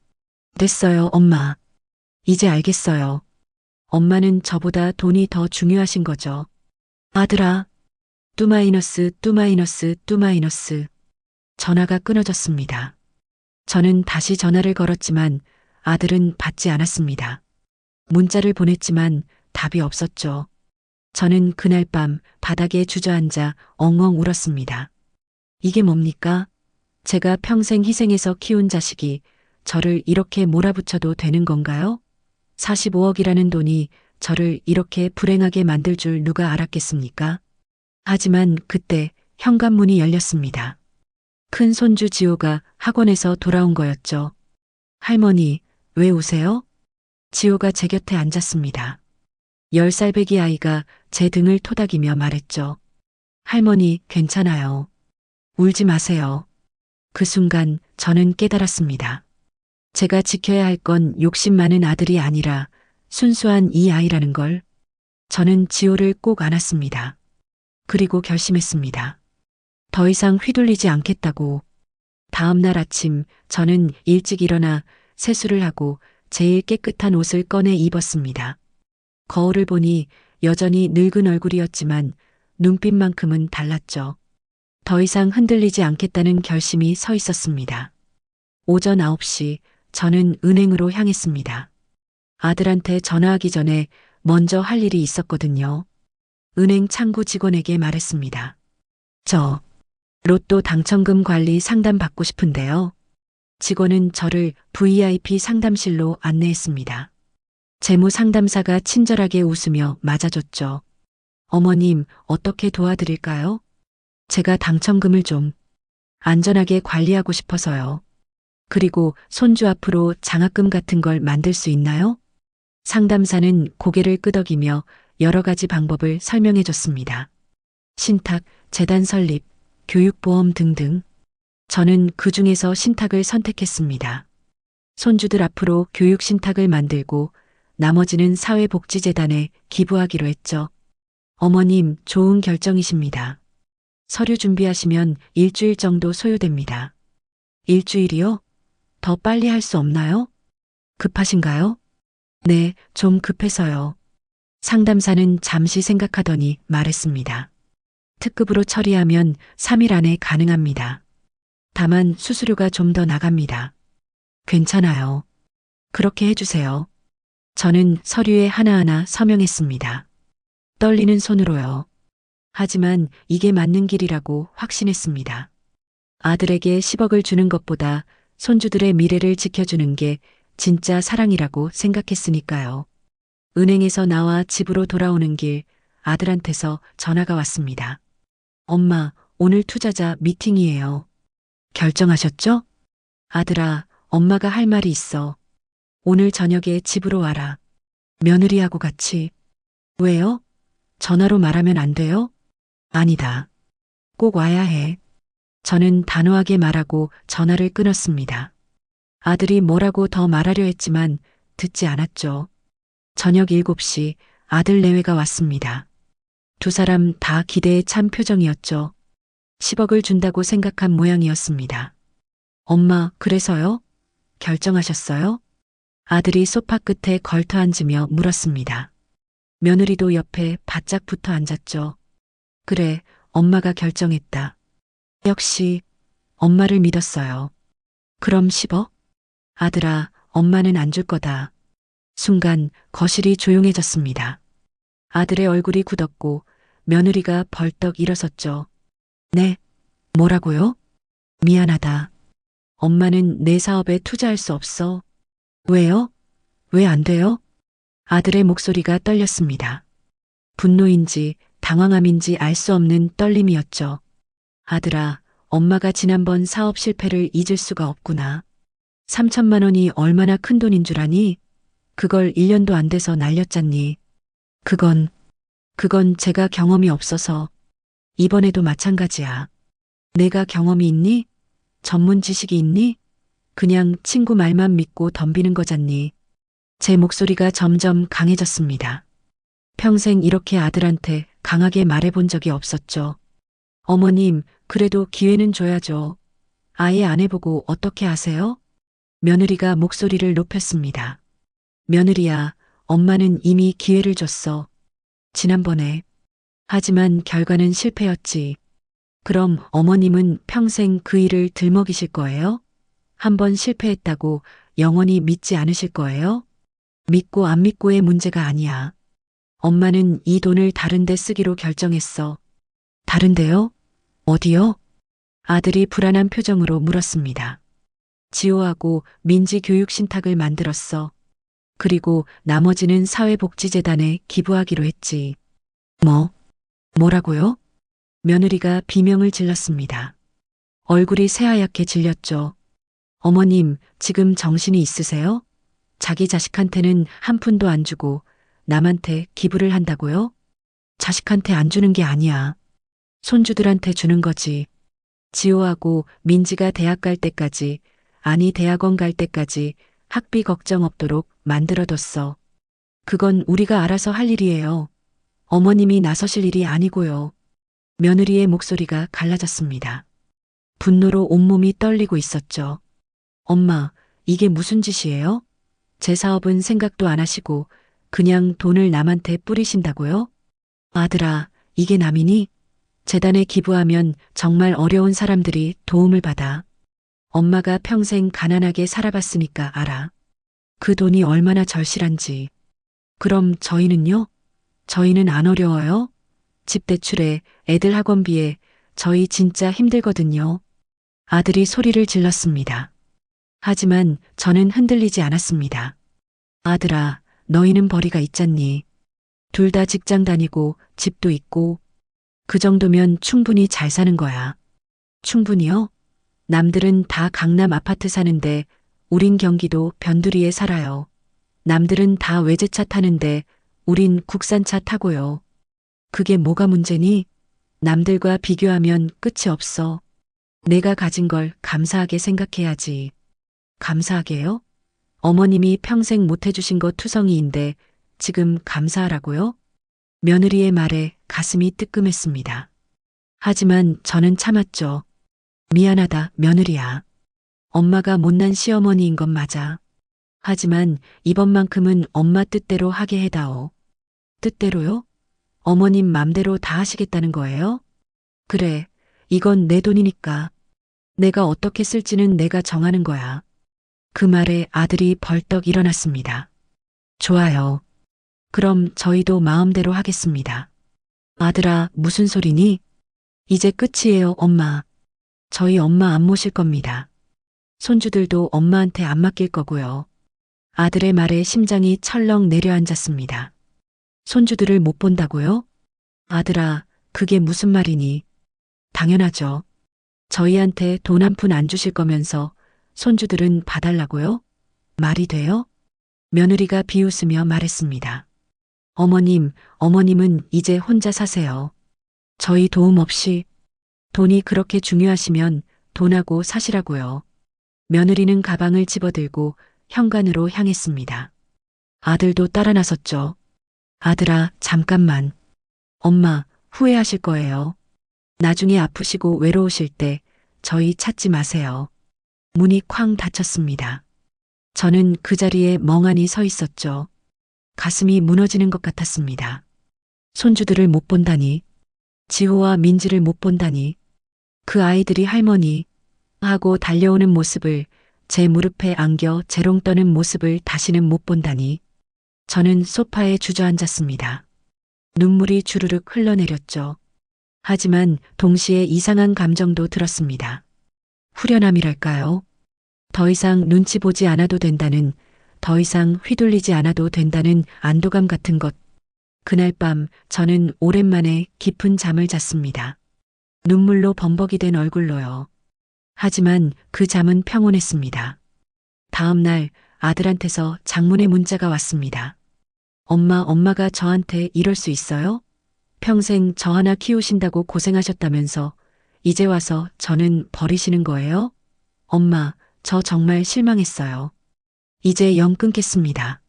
됐어요, 엄마. 이제 알겠어요. 엄마는 저보다 돈이 더 중요하신 거죠. 아들아. 뚜마이너스. 전화가 끊어졌습니다. 저는 다시 전화를 걸었지만 아들은 받지 않았습니다. 문자를 보냈지만 답이 없었죠. 저는 그날 밤 바닥에 주저앉아 엉엉 울었습니다. 이게 뭡니까? 제가 평생 희생해서 키운 자식이 저를 이렇게 몰아붙여도 되는 건가요? 45억이라는 돈이 저를 이렇게 불행하게 만들 줄 누가 알았겠습니까? 하지만 그때 현관문이 열렸습니다. 큰 손주 지호가 학원에서 돌아온 거였죠. 할머니, 왜 우세요? 지호가 제 곁에 앉았습니다. 10살 배기 아이가 제 등을 토닥이며 말했죠. 할머니, 괜찮아요. 울지 마세요. 그 순간 저는 깨달았습니다. 제가 지켜야 할 건 욕심 많은 아들이 아니라 순수한 이 아이라는 걸. 저는 지호를 꼭 안았습니다. 그리고 결심했습니다. 더 이상 휘둘리지 않겠다고. 다음 날 아침 저는 일찍 일어나 세수를 하고 제일 깨끗한 옷을 꺼내 입었습니다. 거울을 보니 여전히 늙은 얼굴이었지만 눈빛만큼은 달랐죠. 더 이상 흔들리지 않겠다는 결심이 서 있었습니다. 오전 9시 저는 은행으로 향했습니다. 아들한테 전화하기 전에 먼저 할 일이 있었거든요. 은행 창구 직원에게 말했습니다. 저 로또 당첨금 관리 상담 받고 싶은데요. 직원은 저를 VIP 상담실로 안내했습니다. 재무 상담사가 친절하게 웃으며 맞아줬죠. 어머님, 어떻게 도와드릴까요? 제가 당첨금을 좀 안전하게 관리하고 싶어서요. 그리고 손주 앞으로 장학금 같은 걸 만들 수 있나요? 상담사는 고개를 끄덕이며 여러 가지 방법을 설명해 줬습니다. 신탁, 재단 설립, 교육보험 등등. 저는 그 중에서 신탁을 선택했습니다. 손주들 앞으로 교육 신탁을 만들고 나머지는 사회복지재단에 기부하기로 했죠. 어머님, 좋은 결정이십니다. 서류 준비하시면 일주일 정도 소요됩니다. 일주일이요? 더 빨리 할 수 없나요? 급하신가요? 네, 좀 급해서요. 상담사는 잠시 생각하더니 말했습니다. 특급으로 처리하면 3일 안에 가능합니다. 다만 수수료가 좀 더 나갑니다. 괜찮아요. 그렇게 해주세요. 저는 서류에 하나하나 서명했습니다. 떨리는 손으로요. 하지만 이게 맞는 길이라고 확신했습니다. 아들에게 10억을 주는 것보다 손주들의 미래를 지켜주는 게 진짜 사랑이라고 생각했으니까요. 은행에서 나와 집으로 돌아오는 길 아들한테서 전화가 왔습니다. 엄마, 오늘 투자자 미팅이에요. 결정하셨죠? 아들아, 엄마가 할 말이 있어. 오늘 저녁에 집으로 와라. 며느리하고 같이. 왜요? 전화로 말하면 안 돼요? 아니다. 꼭 와야 해. 저는 단호하게 말하고 전화를 끊었습니다. 아들이 뭐라고 더 말하려 했지만 듣지 않았죠. 저녁 7시 아들 내외가 왔습니다. 두 사람 다 기대에 찬 표정이었죠. 10억을 준다고 생각한 모양이었습니다. 엄마, 그래서요? 결정하셨어요? 아들이 소파 끝에 걸터 앉으며 물었습니다. 며느리도 옆에 바짝 붙어 앉았죠. 그래, 엄마가 결정했다. 역시 엄마를 믿었어요. 그럼 10억? 아들아, 엄마는 안 줄 거다. 순간 거실이 조용해졌습니다. 아들의 얼굴이 굳었고 며느리가 벌떡 일어섰죠. 네, 뭐라고요? 미안하다. 엄마는 내 사업에 투자할 수 없어. 왜요? 왜 안 돼요? 아들의 목소리가 떨렸습니다. 분노인지 당황함인지 알 수 없는 떨림이었죠. 아들아, 엄마가 지난번 사업 실패를 잊을 수가 없구나. 3천만 원이 얼마나 큰 돈인 줄 아니? 그걸 1년도 안 돼서 날렸잖니. 그건 제가 경험이 없어서. 이번에도 마찬가지야. 내가 경험이 있니? 전문 지식이 있니? 그냥 친구 말만 믿고 덤비는 거잖니. 제 목소리가 점점 강해졌습니다. 평생 이렇게 아들한테 강하게 말해본 적이 없었죠. 어머님, 그래도 기회는 줘야죠. 아예 안 해보고 어떻게 아세요? 며느리가 목소리를 높였습니다. 며느리야, 엄마는 이미 기회를 줬어. 지난번에. 하지만 결과는 실패였지. 그럼 어머님은 평생 그 일을 들먹이실 거예요? 한번 실패했다고 영원히 믿지 않으실 거예요? 믿고 안 믿고의 문제가 아니야. 엄마는 이 돈을 다른 데 쓰기로 결정했어. 다른데요? 어디요? 아들이 불안한 표정으로 물었습니다. 지호하고 민지 교육 신탁을 만들었어. 그리고 나머지는 사회복지재단에 기부하기로 했지. 뭐라고요? 며느리가 비명을 질렀습니다. 얼굴이 새하얗게 질렸죠. 어머님, 지금 정신이 있으세요? 자기 자식한테는 한 푼도 안 주고 남한테 기부를 한다고요? 자식한테 안 주는 게 아니야. 손주들한테 주는 거지. 지호하고 민지가 대학 갈 때까지, 아니 대학원 갈 때까지 학비 걱정 없도록 만들어뒀어. 그건 우리가 알아서 할 일이에요. 어머님이 나서실 일이 아니고요. 며느리의 목소리가 갈라졌습니다. 분노로 온몸이 떨리고 있었죠. 엄마, 이게 무슨 짓이에요? 제 사업은 생각도 안 하시고 그냥 돈을 남한테 뿌리신다고요? 아들아, 이게 남이니? 재단에 기부하면 정말 어려운 사람들이 도움을 받아. 엄마가 평생 가난하게 살아봤으니까 알아. 그 돈이 얼마나 절실한지. 그럼 저희는요? 저희는 안 어려워요? 집 대출에, 애들 학원비에, 저희 진짜 힘들거든요. 아들이 소리를 질렀습니다. 하지만 저는 흔들리지 않았습니다. 아들아, 너희는 벌이가 있잖니. 둘 다 직장 다니고 집도 있고 그 정도면 충분히 잘 사는 거야. 충분히요? 남들은 다 강남 아파트 사는데 우린 경기도 변두리에 살아요. 남들은 다 외제차 타는데 우린 국산차 타고요. 그게 뭐가 문제니? 남들과 비교하면 끝이 없어. 내가 가진 걸 감사하게 생각해야지. 감사하게요? 어머님이 평생 못 해주신 거 투성이인데 지금 감사하라고요? 며느리의 말에 가슴이 뜨끔했습니다. 하지만 저는 참았죠. 미안하다, 며느리야. 엄마가 못난 시어머니인 건 맞아. 하지만 이번만큼은 엄마 뜻대로 하게 해다오. 뜻대로요? 어머님 맘대로 다 하시겠다는 거예요? 그래, 이건 내 돈이니까. 내가 어떻게 쓸지는 내가 정하는 거야. 그 말에 아들이 벌떡 일어났습니다. 좋아요. 그럼 저희도 마음대로 하겠습니다. 아들아, 무슨 소리니? 이제 끝이에요, 엄마. 저희 엄마 안 모실 겁니다. 손주들도 엄마한테 안 맡길 거고요. 아들의 말에 심장이 철렁 내려앉았습니다. 손주들을 못 본다고요? 아들아, 그게 무슨 말이니? 당연하죠. 저희한테 돈 한 푼 안 주실 거면서 손주들은 봐달라고요? 말이 돼요? 며느리가 비웃으며 말했습니다. 어머님은 이제 혼자 사세요. 저희 도움 없이. 돈이 그렇게 중요하시면 돈하고 사시라고요. 며느리는 가방을 집어들고 현관으로 향했습니다. 아들도 따라 나섰죠. 아들아, 잠깐만. 엄마, 후회하실 거예요. 나중에 아프시고 외로우실 때 저희 찾지 마세요. 문이 쾅 닫혔습니다. 저는 그 자리에 멍하니 서 있었죠. 가슴이 무너지는 것 같았습니다. 손주들을 못 본다니. 지호와 민지를 못 본다니. 그 아이들이 할머니 하고 달려오는 모습을, 제 무릎에 안겨 재롱 떠는 모습을 다시는 못 본다니. 저는 소파에 주저앉았습니다. 눈물이 주르륵 흘러내렸죠. 하지만 동시에 이상한 감정도 들었습니다. 후련함이랄까요? 더 이상 눈치 보지 않아도 된다는, 더 이상 휘둘리지 않아도 된다는 안도감 같은 것. 그날 밤 저는 오랜만에 깊은 잠을 잤습니다. 눈물로 범벅이 된 얼굴로요. 하지만 그 잠은 평온했습니다. 다음 날 아들한테서 장문의 문자가 왔습니다. 엄마가 저한테 이럴 수 있어요? 평생 저 하나 키우신다고 고생하셨다면서 이제 와서 저는 버리시는 거예요? 엄마, 저 정말 실망했어요. 이제 영 끊겠습니다.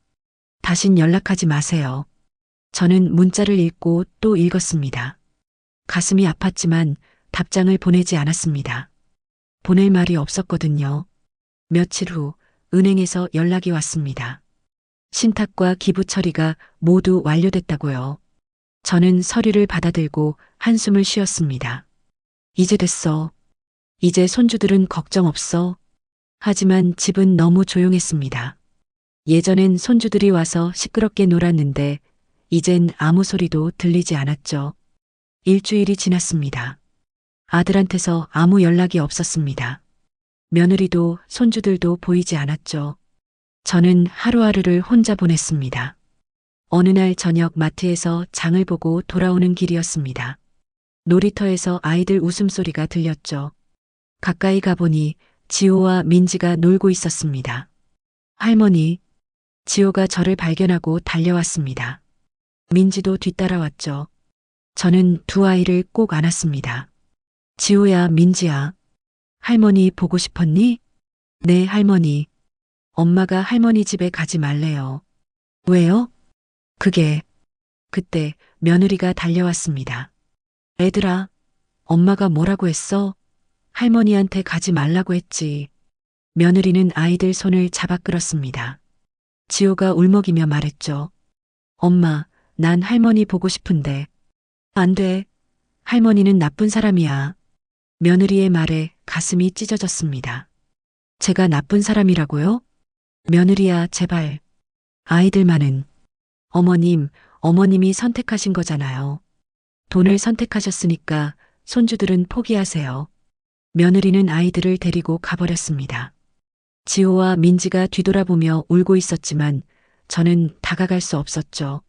다신 연락하지 마세요. 저는 문자를 읽고 또 읽었습니다. 가슴이 아팠지만 답장을 보내지 않았습니다. 보낼 말이 없었거든요. 며칠 후 은행에서 연락이 왔습니다. 신탁과 기부 처리가 모두 완료됐다고요. 저는 서류를 받아들고 한숨을 쉬었습니다. 이제 됐어. 이제 손주들은 걱정 없어. 하지만 집은 너무 조용했습니다. 예전엔 손주들이 와서 시끄럽게 놀았는데 이젠 아무 소리도 들리지 않았죠. 일주일이 지났습니다. 아들한테서 아무 연락이 없었습니다. 며느리도 손주들도 보이지 않았죠. 저는 하루하루를 혼자 보냈습니다. 어느 날 저녁 마트에서 장을 보고 돌아오는 길이었습니다. 놀이터에서 아이들 웃음소리가 들렸죠. 가까이 가보니 지호와 민지가 놀고 있었습니다. 할머니, 지호가 저를 발견하고 달려왔습니다. 민지도 뒤따라왔죠. 저는 두 아이를 꼭 안았습니다. 지호야, 민지야. 할머니 보고 싶었니? 네, 할머니. 엄마가 할머니 집에 가지 말래요. 왜요? 그때 며느리가 달려왔습니다. 애들아, 엄마가 뭐라고 했어? 할머니한테 가지 말라고 했지. 며느리는 아이들 손을 잡아 끌었습니다. 지호가 울먹이며 말했죠. 엄마, 난 할머니 보고 싶은데. 안 돼. 할머니는 나쁜 사람이야. 며느리의 말에 가슴이 찢어졌습니다. 제가 나쁜 사람이라고요? 며느리야, 제발. 아이들만은. 어머님이 선택하신 거잖아요. 돈을 선택하셨으니까 손주들은 포기하세요. 며느리는 아이들을 데리고 가버렸습니다. 지호와 민지가 뒤돌아보며 울고 있었지만 저는 다가갈 수 없었죠.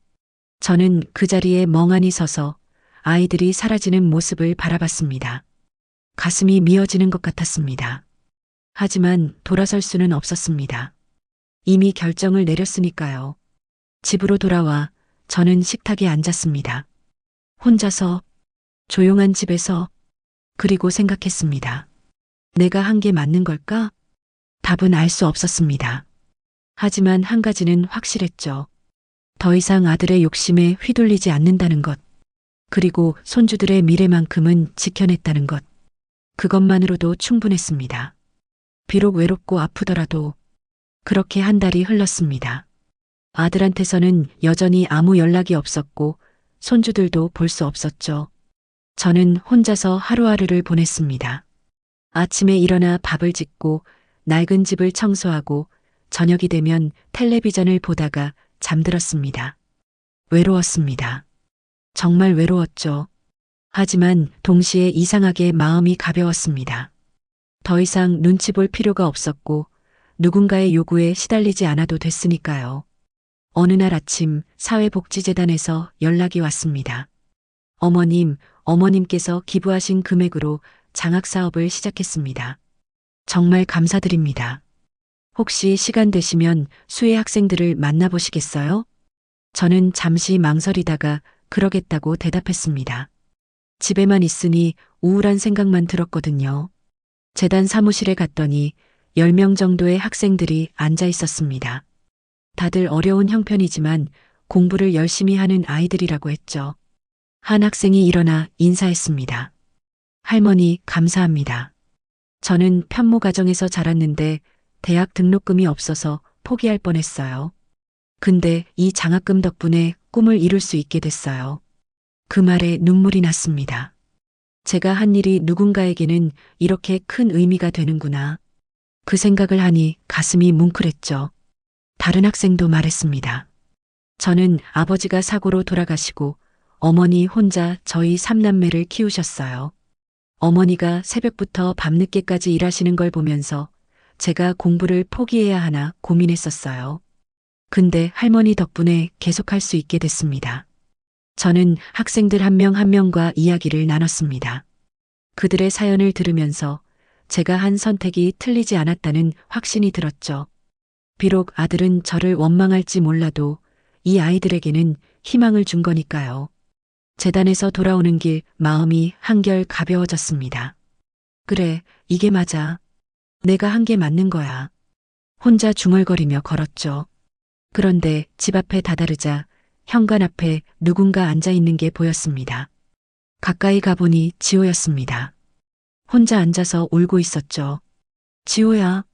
저는 그 자리에 멍하니 서서 아이들이 사라지는 모습을 바라봤습니다. 가슴이 미어지는 것 같았습니다. 하지만 돌아설 수는 없었습니다. 이미 결정을 내렸으니까요. 집으로 돌아와 저는 식탁에 앉았습니다. 혼자서 조용한 집에서 그리고 생각했습니다. 내가 한 게 맞는 걸까? 답은 알 수 없었습니다. 하지만 한 가지는 확실했죠. 더 이상 아들의 욕심에 휘둘리지 않는다는 것. 그리고 손주들의 미래만큼은 지켜냈다는 것. 그것만으로도 충분했습니다. 비록 외롭고 아프더라도 그렇게 한 달이 흘렀습니다. 아들한테서는 여전히 아무 연락이 없었고 손주들도 볼 수 없었죠. 저는 혼자서 하루하루를 보냈습니다. 아침에 일어나 밥을 짓고 낡은 집을 청소하고 저녁이 되면 텔레비전을 보다가 잠들었습니다. 외로웠습니다. 정말 외로웠죠. 하지만 동시에 이상하게 마음이 가벼웠습니다. 더 이상 눈치 볼 필요가 없었고 누군가의 요구에 시달리지 않아도 됐으니까요. 어느 날 아침 사회복지재단에서 연락이 왔습니다. 어머님께서 기부하신 금액으로 장학사업을 시작했습니다. 정말 감사드립니다. 혹시 시간 되시면 수혜 학생들을 만나보시겠어요? 저는 잠시 망설이다가 그러겠다고 대답했습니다. 집에만 있으니 우울한 생각만 들었거든요. 재단 사무실에 갔더니 10명 정도의 학생들이 앉아 있었습니다. 다들 어려운 형편이지만 공부를 열심히 하는 아이들이라고 했죠. 한 학생이 일어나 인사했습니다. 할머니, 감사합니다. 저는 편모 가정에서 자랐는데 대학 등록금이 없어서 포기할 뻔했어요. 근데 이 장학금 덕분에 꿈을 이룰 수 있게 됐어요. 그 말에 눈물이 났습니다. 제가 한 일이 누군가에게는 이렇게 큰 의미가 되는구나. 그 생각을 하니 가슴이 뭉클했죠. 다른 학생도 말했습니다. 저는 아버지가 사고로 돌아가시고 어머니 혼자 저희 3남매를 키우셨어요. 어머니가 새벽부터 밤늦게까지 일하시는 걸 보면서 제가 공부를 포기해야 하나 고민했었어요. 근데 할머니 덕분에 계속할 수 있게 됐습니다. 저는 학생들 한 명 한 명과 이야기를 나눴습니다. 그들의 사연을 들으면서 제가 한 선택이 틀리지 않았다는 확신이 들었죠. 비록 아들은 저를 원망할지 몰라도 이 아이들에게는 희망을 준 거니까요. 재단에서 돌아오는 길 마음이 한결 가벼워졌습니다. 그래, 이게 맞아. 내가 한 게 맞는 거야. 혼자 중얼거리며 걸었죠. 그런데 집 앞에 다다르자 현관 앞에 누군가 앉아 있는 게 보였습니다. 가까이 가보니 지호였습니다. 혼자 앉아서 울고 있었죠. 지호야,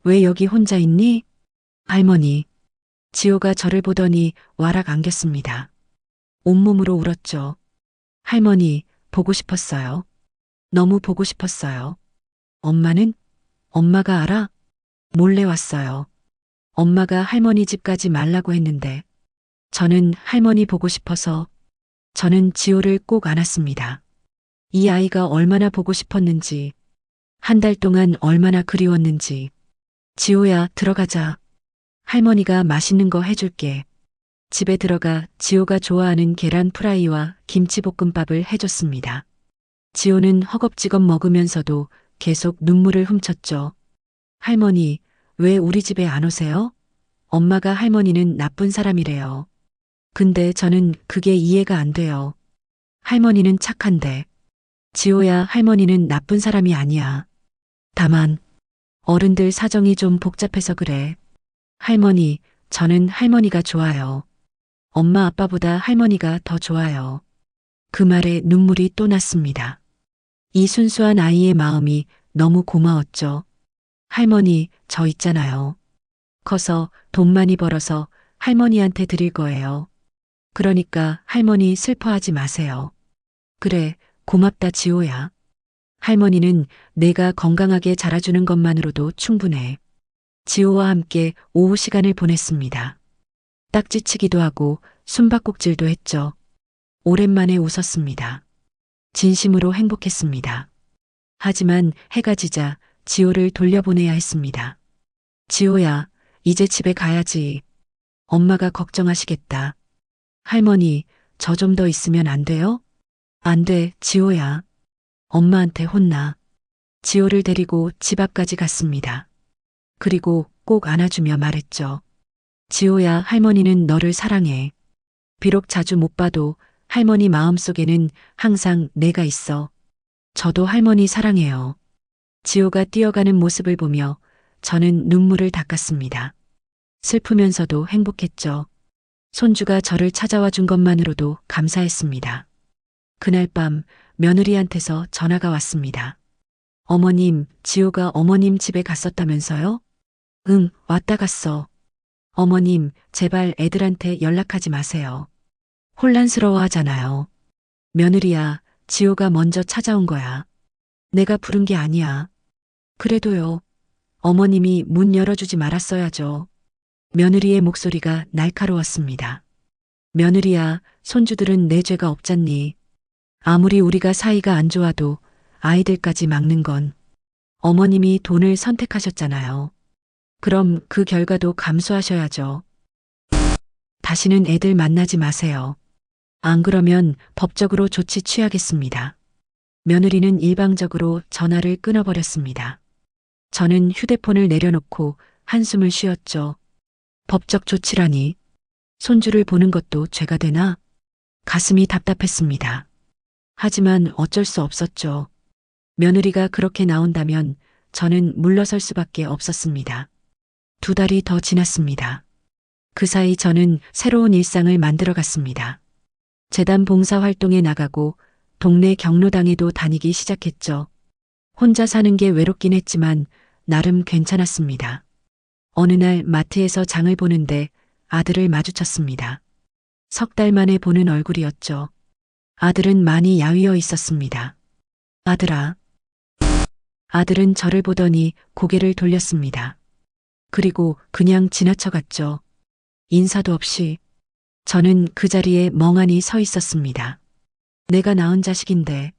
왜 여기 혼자 있니? 할머니. 지호가 저를 보더니 와락 안겼습니다. 온몸으로 울었죠. 할머니, 보고 싶었어요. 너무 보고 싶었어요. 엄마는? 엄마가 알아? 몰래 왔어요. 엄마가 할머니 집까지 말라고 했는데 저는 할머니 보고 싶어서 저는 지호를 꼭 안았습니다. 이 아이가 얼마나 보고 싶었는지, 한 달 동안 얼마나 그리웠는지. 지호야, 들어가자. 할머니가 맛있는 거 해줄게. 집에 들어가 지호가 좋아하는 계란 프라이와 김치볶음밥을 해줬습니다. 지호는 허겁지겁 먹으면서도 계속 눈물을 훔쳤죠. 할머니, 왜 우리 집에 안 오세요? 엄마가 할머니는 나쁜 사람이래요. 근데 저는 그게 이해가 안 돼요. 할머니는 착한데. 지호야, 할머니는 나쁜 사람이 아니야. 다만 어른들 사정이 좀 복잡해서 그래. 할머니, 저는 할머니가 좋아요. 엄마 아빠보다 할머니가 더 좋아요. 그 말에 눈물이 또 났습니다. 이 순수한 아이의 마음이 너무 고마웠죠. 할머니, 저 있잖아요. 커서 돈 많이 벌어서 할머니한테 드릴 거예요. 그러니까 할머니 슬퍼하지 마세요. 그래, 고맙다 지호야. 할머니는 내가 건강하게 자라주는 것만으로도 충분해. 지호와 함께 오후 시간을 보냈습니다. 딱지치기도 하고 숨바꼭질도 했죠. 오랜만에 웃었습니다. 진심으로 행복했습니다. 하지만 해가 지자 지호를 돌려보내야 했습니다. 지호야, 이제 집에 가야지. 엄마가 걱정하시겠다. 할머니, 저 좀 더 있으면 안 돼요? 안 돼, 지호야. 엄마한테 혼나. 지호를 데리고 집 앞까지 갔습니다. 그리고 꼭 안아주며 말했죠. 지호야, 할머니는 너를 사랑해. 비록 자주 못 봐도 할머니 마음속에는 항상 내가 있어. 저도 할머니 사랑해요. 지호가 뛰어가는 모습을 보며 저는 눈물을 닦았습니다. 슬프면서도 행복했죠. 손주가 저를 찾아와 준 것만으로도 감사했습니다. 그날 밤 며느리한테서 전화가 왔습니다. 어머님, 지호가 어머님 집에 갔었다면서요? 응, 왔다 갔어. 어머님, 제발 애들한테 연락하지 마세요. 혼란스러워 하잖아요. 며느리야, 지호가 먼저 찾아온 거야. 내가 부른 게 아니야. 그래도요. 어머님이 문 열어주지 말았어야죠. 며느리의 목소리가 날카로웠습니다. 며느리야, 손주들은 내 죄가 없잖니. 아무리 우리가 사이가 안 좋아도 아이들까지 막는 건 어머님이 돈을 선택하셨잖아요. 그럼 그 결과도 감수하셔야죠. 다시는 애들 만나지 마세요. 안 그러면 법적으로 조치 취하겠습니다. 며느리는 일방적으로 전화를 끊어버렸습니다. 저는 휴대폰을 내려놓고 한숨을 쉬었죠. 법적 조치라니. 손주를 보는 것도 죄가 되나? 가슴이 답답했습니다. 하지만 어쩔 수 없었죠. 며느리가 그렇게 나온다면 저는 물러설 수밖에 없었습니다. 2달이 더 지났습니다. 그 사이 저는 새로운 일상을 만들어갔습니다. 재단 봉사 활동에 나가고 동네 경로당에도 다니기 시작했죠. 혼자 사는 게 외롭긴 했지만 나름 괜찮았습니다. 어느 날 마트에서 장을 보는데 아들을 마주쳤습니다. 3달 만에 보는 얼굴이었죠. 아들은 많이 야위어 있었습니다. 아들아. 아들은 저를 보더니 고개를 돌렸습니다. 그리고 그냥 지나쳐갔죠. 인사도 없이. 저는 그 자리에 멍하니 서 있었습니다. 내가 낳은 자식인데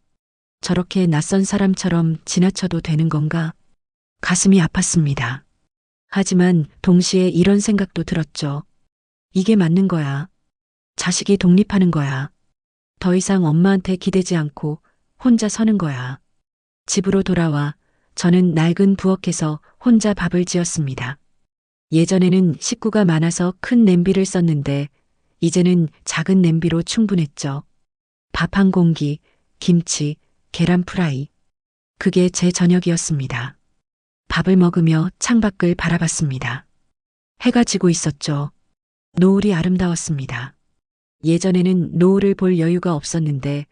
저렇게 낯선 사람처럼 지나쳐도 되는 건가? 가슴이 아팠습니다. 하지만 동시에 이런 생각도 들었죠. 이게 맞는 거야. 자식이 독립하는 거야. 더 이상 엄마한테 기대지 않고 혼자 서는 거야. 집으로 돌아와 저는 낡은 부엌에서 혼자 밥을 지었습니다. 예전에는 식구가 많아서 큰 냄비를 썼는데 이제는 작은 냄비로 충분했죠. 밥 한 공기, 김치, 계란 프라이. 그게 제 저녁이었습니다. 밥을 먹으며 창밖을 바라봤습니다. 해가 지고 있었죠. 노을이 아름다웠습니다. 예전에는 노을을 볼 여유가 없었는데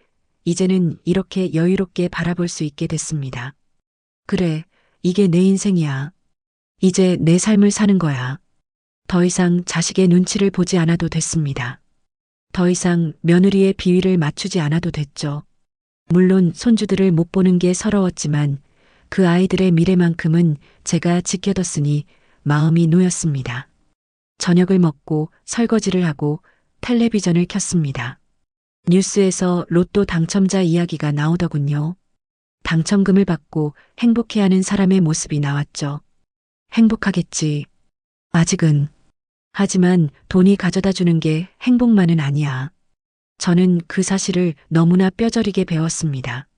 이제는 이렇게 여유롭게 바라볼 수 있게 됐습니다. 그래, 이게 내 인생이야. 이제 내 삶을 사는 거야. 더 이상 자식의 눈치를 보지 않아도 됐습니다. 더 이상 며느리의 비위를 맞추지 않아도 됐죠. 물론 손주들을 못 보는 게 서러웠지만 그 아이들의 미래만큼은 제가 지켜뒀으니 마음이 놓였습니다. 저녁을 먹고 설거지를 하고 텔레비전을 켰습니다. 뉴스에서 로또 당첨자 이야기가 나오더군요. 당첨금을 받고 행복해하는 사람의 모습이 나왔죠. 행복하겠지. 아직은. 하지만 돈이 가져다 주는 게 행복만은 아니야. 저는 그 사실을 너무나 뼈저리게 배웠습니다.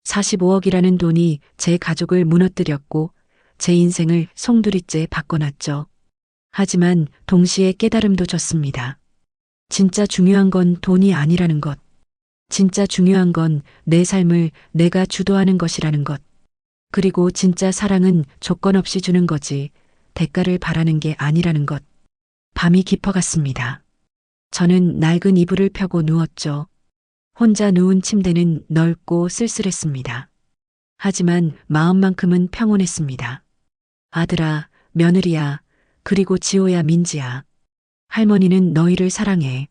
45억이라는 돈이 제 가족을 무너뜨렸고 제 인생을 송두리째 바꿔놨죠. 하지만 동시에 깨달음도 줬습니다. 진짜 중요한 건 돈이 아니라는 것. 진짜 중요한 건 내 삶을 내가 주도하는 것이라는 것. 그리고 진짜 사랑은 조건 없이 주는 거지 대가를 바라는 게 아니라는 것. 밤이 깊어갔습니다. 저는 낡은 이불을 펴고 누웠죠. 혼자 누운 침대는 넓고 쓸쓸했습니다. 하지만 마음만큼은 평온했습니다. 아들아, 며느리야, 그리고 지호야, 민지야. 할머니는 너희를 사랑해.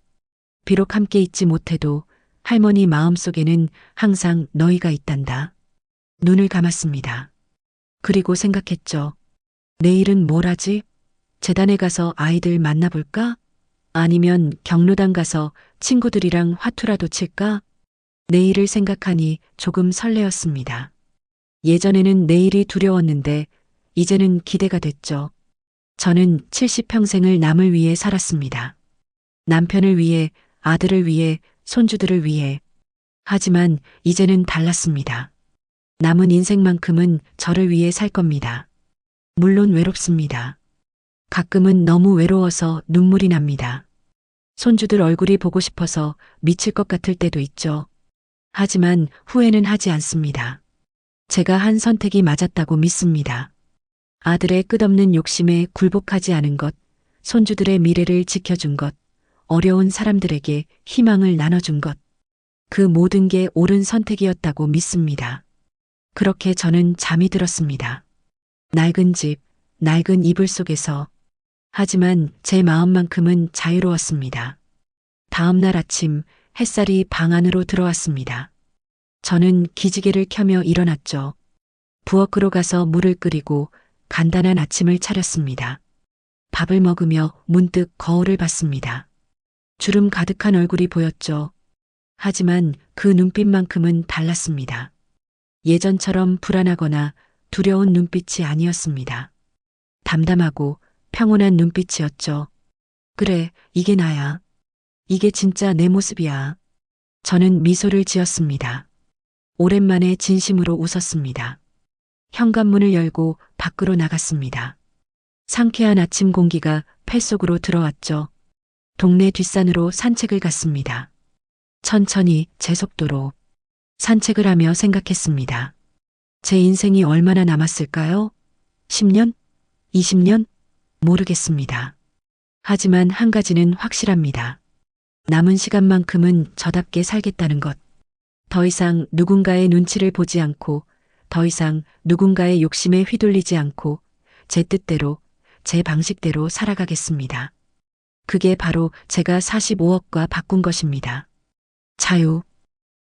비록 함께 있지 못해도 할머니 마음속에는 항상 너희가 있단다. 눈을 감았습니다. 그리고 생각했죠. 내일은 뭘 하지? 재단에 가서 아이들 만나볼까? 아니면 경로당 가서 친구들이랑 화투라도 칠까? 내일을 생각하니 조금 설레었습니다. 예전에는 내일이 두려웠는데 이제는 기대가 됐죠. 저는 70평생을 남을 위해 살았습니다. 남편을 위해, 아들을 위해, 손주들을 위해. 하지만 이제는 달랐습니다. 남은 인생만큼은 저를 위해 살 겁니다. 물론 외롭습니다. 가끔은 너무 외로워서 눈물이 납니다. 손주들 얼굴이 보고 싶어서 미칠 것 같을 때도 있죠. 하지만 후회는 하지 않습니다. 제가 한 선택이 맞았다고 믿습니다. 아들의 끝없는 욕심에 굴복하지 않은 것, 손주들의 미래를 지켜준 것, 어려운 사람들에게 희망을 나눠준 것. 그 모든 게 옳은 선택이었다고 믿습니다. 그렇게 저는 잠이 들었습니다. 낡은 집, 낡은 이불 속에서. 하지만 제 마음만큼은 자유로웠습니다. 다음 날 아침 햇살이 방 안으로 들어왔습니다. 저는 기지개를 켜며 일어났죠. 부엌으로 가서 물을 끓이고 간단한 아침을 차렸습니다. 밥을 먹으며 문득 거울을 봤습니다. 주름 가득한 얼굴이 보였죠. 하지만 그 눈빛만큼은 달랐습니다. 예전처럼 불안하거나 두려운 눈빛이 아니었습니다. 담담하고 평온한 눈빛이었죠. 그래, 이게 나야. 이게 진짜 내 모습이야. 저는 미소를 지었습니다. 오랜만에 진심으로 웃었습니다. 현관문을 열고 밖으로 나갔습니다. 상쾌한 아침 공기가 폐속으로 들어왔죠. 동네 뒷산으로 산책을 갔습니다. 천천히 제 속도로 산책을 하며 생각했습니다. 제 인생이 얼마나 남았을까요? 10년? 20년? 모르겠습니다. 하지만 한 가지는 확실합니다. 남은 시간만큼은 저답게 살겠다는 것. 더 이상 누군가의 눈치를 보지 않고, 더 이상 누군가의 욕심에 휘둘리지 않고, 제 뜻대로, 제 방식대로 살아가겠습니다. 그게 바로 제가 45억과 바꾼 것입니다. 자유,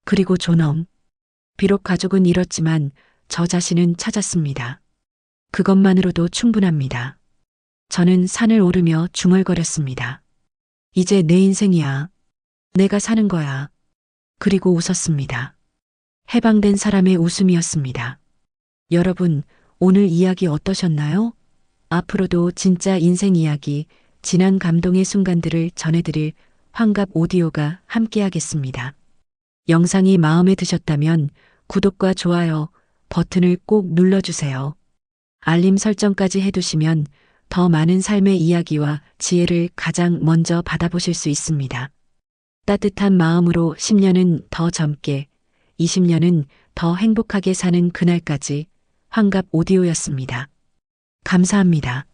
그리고 존엄. 비록 가족은 잃었지만 저 자신은 찾았습니다. 그것만으로도 충분합니다. 저는 산을 오르며 중얼거렸습니다. 이제 내 인생이야. 내가 사는 거야. 그리고 웃었습니다. 해방된 사람의 웃음이었습니다. 여러분, 오늘 이야기 어떠셨나요? 앞으로도 진짜 인생 이야기, 진한 감동의 순간들을 전해드릴 환갑 오디오가 함께하겠습니다. 영상이 마음에 드셨다면 구독과 좋아요 버튼을 꼭 눌러주세요. 알림 설정까지 해두시면 더 많은 삶의 이야기와 지혜를 가장 먼저 받아보실 수 있습니다. 따뜻한 마음으로 10년은 더 젊게, 20년은 더 행복하게 사는 그날까지 환갑 오디오였습니다. 감사합니다.